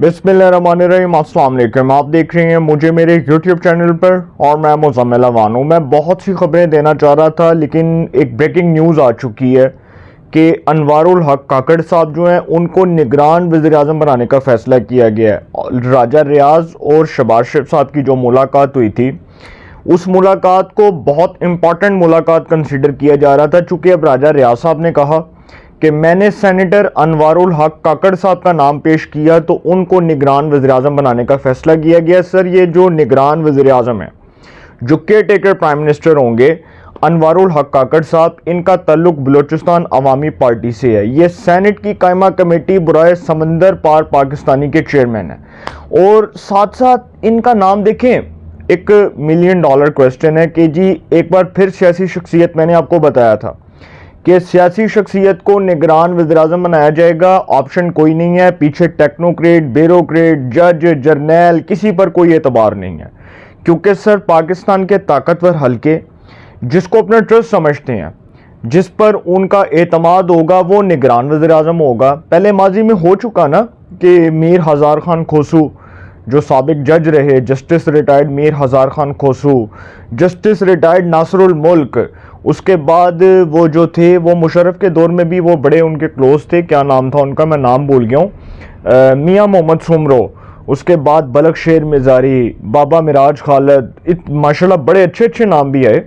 बिस्मिल्लाहिर्रहमानिर्रहीम। अस्सलाम वालेकुम। आप देख रहे हैं मुझे मेरे यूट्यूब चैनल पर और मैं मुज़म्मिल अवान हूँ। मैं बहुत सी खबरें देना चाह रहा था लेकिन एक ब्रेकिंग न्यूज़ आ चुकी है कि अनवारुल हक काकड़ साहब जो हैं उनको निगरान वज़ीर-ए-आज़म बनाने का फ़ैसला किया गया है। राजा रियाज और शहबाज शरीफ साहब की जो मुलाकात हुई थी उस मुलाकात को बहुत इम्पॉर्टेंट मुलाकात कंसिडर किया जा रहा था, चूँकि अब राजा रियाज साहब ने कहा कि मैंने सेनेटर अनवारुल हक काकड़ साहब का नाम पेश किया तो उनको निगरान वज़ीर-ए-आज़म बनाने का फ़ैसला किया गया। सर, ये जो निगरान वज़ीर-ए-आज़म है, जो केयर टेकर प्राइम मिनिस्टर होंगे, अनवारुल हक काकड़ साहब, इनका ताल्लुक बलूचिस्तान अवामी पार्टी से है। ये सेनेट की कायमा कमेटी बराए समंदर पार पाकिस्तानी के चेयरमैन हैं और साथ साथ इनका नाम देखें, एक $1 मिलियन क्वेश्चन है कि जी एक बार फिर सियासी शख्सियत, मैंने आपको बताया था कि सियासी शख्सियत को निगरान वज़ीर-ए-आज़म बनाया जाएगा, ऑप्शन कोई नहीं है। पीछे टेक्नोक्रेट, ब्यूरोक्रेट, जज, जर्नैल, किसी पर कोई एतबार नहीं है, क्योंकि सर पाकिस्तान के ताकतवर हल्के जिसको अपना ट्रस्ट समझते हैं, जिस पर उनका एतमाद होगा, वो निगरान वज़ीर-ए-आज़म होगा। पहले माजी में हो चुका ना कि मीर हज़ार खान खोसू जो साबिक जज रहे, जस्टिस रिटायर्ड मीर हज़ार खान खोसू, जस्टिस रिटायर्ड नासरुल मुल्क, उसके बाद वो जो थे वो मुशर्रफ के दौर में भी वो बड़े उनके क्लोज थे, क्या नाम था उनका, मैं नाम भूल गया हूँ, मियाँ मोहम्मद सुमरो, उसके बाद बलक शेर मिजारी, बाबा मिराज खालिद, माशाल्लाह बड़े अच्छे अच्छे नाम भी आए।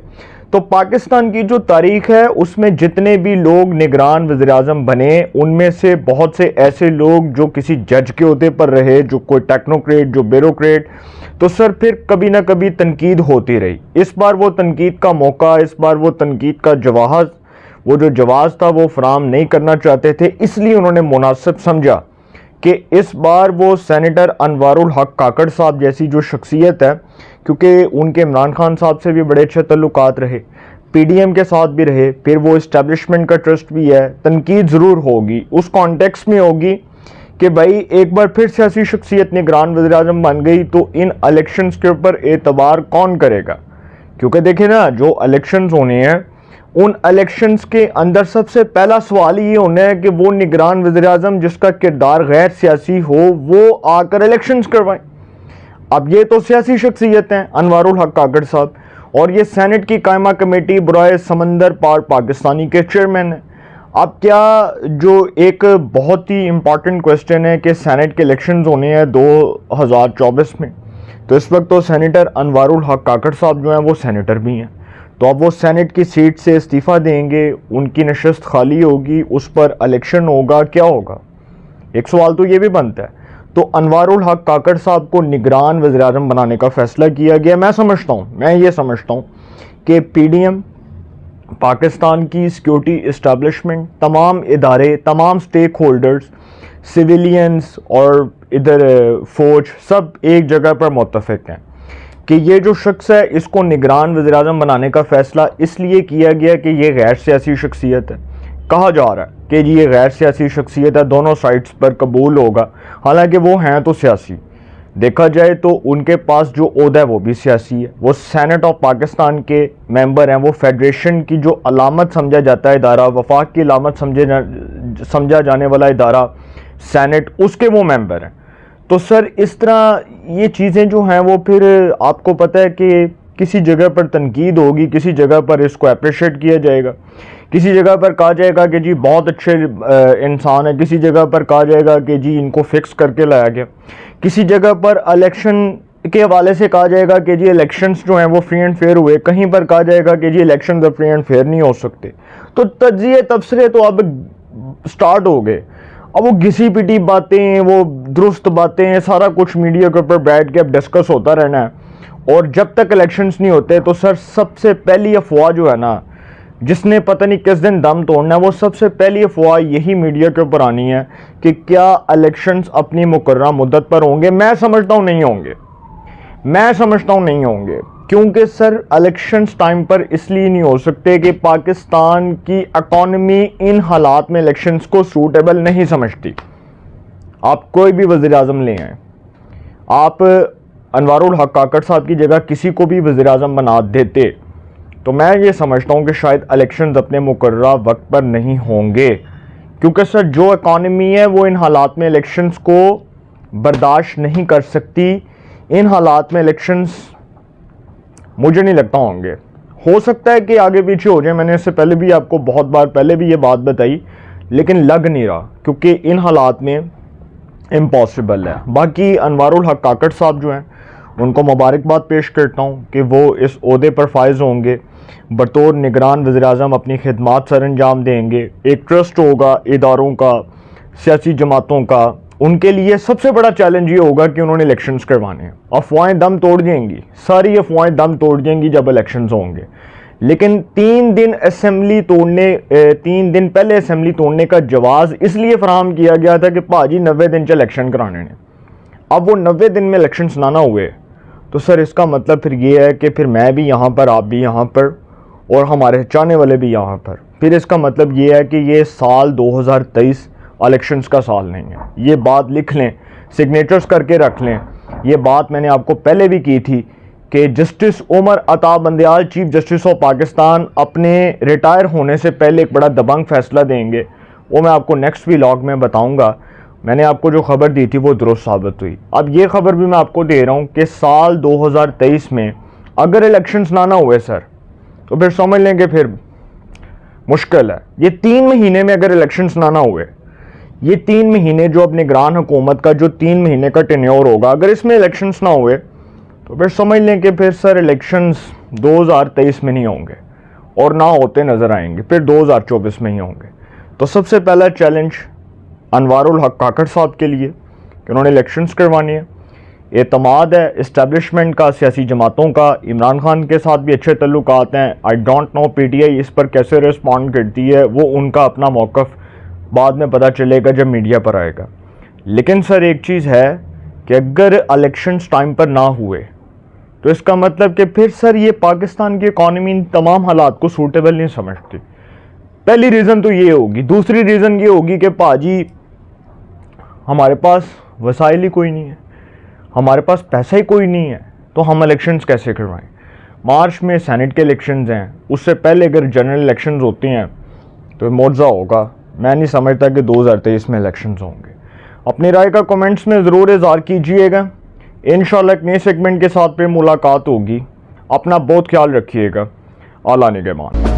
तो पाकिस्तान की जो तारीख है उसमें जितने भी लोग निगरान वज़ीर-ए-आज़म बने, उनमें से बहुत से ऐसे लोग जो किसी जज के ओहदे पर रहे, जो कोई टेक्नोक्रेट, जो ब्यूरोक्रेट, तो सर फिर कभी ना कभी तनकीद होती रही। इस बार वो तनकीद का मौका, इस बार वो तनकीद का जवाज़ था वो फराम नहीं करना चाहते थे, इसलिए उन्होंने मुनासिब समझा कि इस बार वो सेनेटर अनवारुल हक काकड़ साहब जैसी जो शख्सियत है, क्योंकि उनके इमरान खान साहब से भी बड़े अच्छे तल्लुकात रहे, पीडीएम के साथ भी रहे, फिर वो इस्टेब्लिशमेंट का ट्रस्ट भी है, तनकीद ज़रूर होगी, उस कॉन्टेक्स्ट में होगी कि भाई एक बार फिर सियासी शख्सियत निगरान वज़ीर-ए-आज़म बन गई तो इन इलेक्शंस के ऊपर एतबार कौन करेगा। क्योंकि देखें ना, जो इलेक्शंस होने हैं उन इलेक्शंस के अंदर सबसे पहला सवाल ये होना है कि वो निगरान वज़ीर-ए-आज़म जिसका किरदार गैर सियासी हो वो आकर इलेक्शंस करवाएं। अब ये तो सियासी शख्सियत हैं अनवारुल हक काकड़ साहब, और ये सेनेट की कायमा कमेटी बराए समंदर पार पाकिस्तानी के चेयरमैन हैं। अब क्या जो एक बहुत ही इम्पॉर्टेंट क्वेश्चन है कि सेनेट के इलेक्शंस होने हैं 2024 में, तो इस वक्त तो सेनेटर अनवारुल हक काकड़ साहब जो हैं वो सेनेटर भी हैं, तो अब वो सेनेट की सीट से इस्तीफ़ा देंगे, उनकी नशस्त खाली होगी, उस पर इलेक्शन होगा, क्या होगा। एक सवाल तो ये भी बनता है। तो अनवारुल हक काकड़ साहब को निगरान वज़ीर-ए-आज़म बनाने का फ़ैसला किया गया। मैं ये समझता हूँ कि पीडीएम, पाकिस्तान की सिक्योरिटी इस्टेब्लिशमेंट, तमाम इदारे, तमाम स्टेक होल्डर्स, सिविलियंस और इधर फ़ौज, सब एक जगह पर मुत्तफ़िक हैं कि ये जो शख्स है इसको निगरान वज़ीर-ए-आज़म बनाने का फ़ैसला इसलिए किया गया कि ये गैर सियासी शख्सियत है। कहा जा रहा है कि ये गैर सियासी शख्सियत है, दोनों साइड्स पर कबूल होगा, हालांकि वो हैं तो सियासी। देखा जाए तो उनके पास जो ओहदा है वो भी सियासी है, वो सेनेट ऑफ पाकिस्तान के मेंबर हैं, वो फेडरेशन की जो अलामत समझा जाता है इदारा, वफाक की अलामत समझा जाने वाला इदारा सेनेट, उसके वो मेंबर हैं। तो सर इस तरह ये चीज़ें जो हैं वो फिर आपको पता है कि किसी जगह पर तनकीद होगी, किसी जगह पर इसको अप्रिशिएट किया जाएगा, किसी जगह पर कहा जाएगा कि जी बहुत अच्छे इंसान है, किसी जगह पर कहा जाएगा कि जी इनको फिक्स करके लाया गया, किसी जगह पर इलेक्शन के हवाले से कहा जाएगा कि जी इलेक्शंस जो हैं वो फ्री एंड फेयर हुए, कहीं पर कहा जाएगा कि जी इलेक्शन फ्री एंड फेयर नहीं हो सकते। तो तज्जिए तबसरे तो अब स्टार्ट हो गए। अब वो घिसी पिटी बातें, वो दुरुस्त बातें, सारा कुछ मीडिया के ऊपर बैठ के अब डिस्कस होता रहना है, और जब तक इलेक्शंस नहीं होते तो सर सबसे पहली अफवाह जो है ना, जिसने पता नहीं किस दिन दम तोड़ना है, वो सबसे पहली अफवाह यही मीडिया के ऊपर आनी है कि क्या इलेक्शंस अपनी मुकर्ररा मुद्दत पर होंगे। मैं समझता हूँ नहीं होंगे, क्योंकि सर इलेक्शंस टाइम पर इसलिए नहीं हो सकते कि पाकिस्तान की इकॉनमी इन हालात में इलेक्शंस को सूटेबल नहीं समझती। आप कोई भी वज़ीर-ए-आज़म ले आए, आप अनवारुल हक काकड़ साहब की जगह किसी को भी वज़ीर-ए-आज़म बना देते तो मैं ये समझता हूँ कि शायद इलेक्शंस अपने मुकर्ररा वक्त पर नहीं होंगे, क्योंकि सर जो इकॉनमी है वो इन हालात में इलेक्शंस को برداشت نہیں کر سکتی. ان حالات میں الیکشنز مجھے نہیں لگتا ہوں گے. ہو سکتا ہے کہ آگے پیچھے ہو جائیں, میں نے اس سے پہلے بھی آپ کو بہت بار پہلے بھی یہ بات بتائی, لیکن لگ نہیں رہا کیونکہ ان حالات میں امپاسبل ہے. باقی انوار الحق کاکڑ صاحب جو ہیں ان کو مبارکباد پیش کرتا ہوں کہ وہ اس عہدے پر فائز ہوں گے, بطور نگران وزیر اعظم اپنی خدمات سر انجام دیں گے. ایک ٹرسٹ ہوگا اداروں کا, سیاسی جماعتوں کا, ان کے لیے سب سے بڑا چیلنج یہ ہوگا کہ انہوں نے الیکشنز کروانے ہیں. افواہیں دم توڑ دیں گی, ساری افواہیں دم توڑ دیں گی جب الیکشنز ہوں گے. لیکن 3 دن پہلے اسمبلی توڑنے کا جواز اس لیے فراہم کیا گیا تھا کہ بھاجی 90 دن چ الیکشن کرانے نے. اب وہ 90 دن میں الیکشنز نہ ہوئے تو سر اس کا مطلب پھر یہ ہے کہ پھر میں بھی یہاں پر, آپ بھی یہاں پر, اور ہمارے چاہنے والے بھی یہاں پر. پھر اس کا مطلب یہ ہے کہ یہ سال 2023 الیکشنز کا سال نہیں ہے. یہ بات لکھ لیں, سگنیچرز کر کے رکھ لیں. یہ بات میں نے آپ کو پہلے بھی کی تھی کہ justice Umar Ata Bandial chief justice of Pakistan اپنے ریٹائر ہونے سے پہلے ایک بڑا دبنگ فیصلہ دیں گے. وہ میں آپ کو نیکسٹ ویلاگ میں بتاؤں گا. میں نے آپ کو جو خبر دی تھی وہ درست ثابت ہوئی. اب یہ خبر بھی میں آپ کو دے رہا ہوں کہ سال 2023 میں اگر الیکشنز نہ ہوئے سر, تو پھر سمجھ لیں کہ پھر مشکل ہے. یہ 3 مہینے میں اگر الیکشنز نہ ہوئے, یہ 3 مہینے جو اب نگران حکومت کا جو 3 مہینے کا ٹینیور ہوگا, اگر اس میں الیکشنز نہ ہوئے تو پھر سمجھ لیں کہ پھر سر الیکشنز 2023 میں نہیں ہوں گے, اور نہ ہوتے نظر آئیں گے, پھر 2024 میں ہی ہوں گے. تو سب سے پہلا چیلنج انوار الحق کاکڑ صاحب کے لیے کہ انہوں نے الیکشنز کروانی ہے. اعتماد ہے اسٹیبلشمنٹ کا, سیاسی جماعتوں کا. عمران خان کے ساتھ بھی اچھے تعلقات ہیں. I don't know P T I اس پر کیسے رسپونڈ کرتی ہے, وہ ان کا اپنا موقف بعد میں پتہ چلے گا جب میڈیا پر آئے گا. لیکن سر ایک چیز ہے کہ اگر الیکشنز ٹائم پر نہ ہوئے تو اس کا مطلب کہ پھر سر یہ پاکستان کی اکانومی ان تمام حالات کو سوٹیبل نہیں سمجھتی. پہلی ریزن تو یہ ہوگی. دوسری ریزن یہ ہوگی کہ بھاجی ہمارے پاس وسائل ہی کوئی نہیں ہے, ہمارے پاس پیسہ ہی کوئی نہیں ہے, تو ہم الیکشنز کیسے کروائیں. مارچ میں سینٹ کے الیکشنز ہیں, اس سے پہلے اگر جنرل الیکشنز ہوتی ہیں تو معجزہ ہوگا. میں نہیں سمجھتا کہ 2023 میں الیکشنز ہوں گے. اپنی رائے کا کمنٹس میں ضرور اظہار کیجئے گا. انشاءاللہ ایک نئے سیگمنٹ کے ساتھ پھر ملاقات ہوگی. اپنا بہت خیال رکھیے گا. اعلیٰ نگہبان.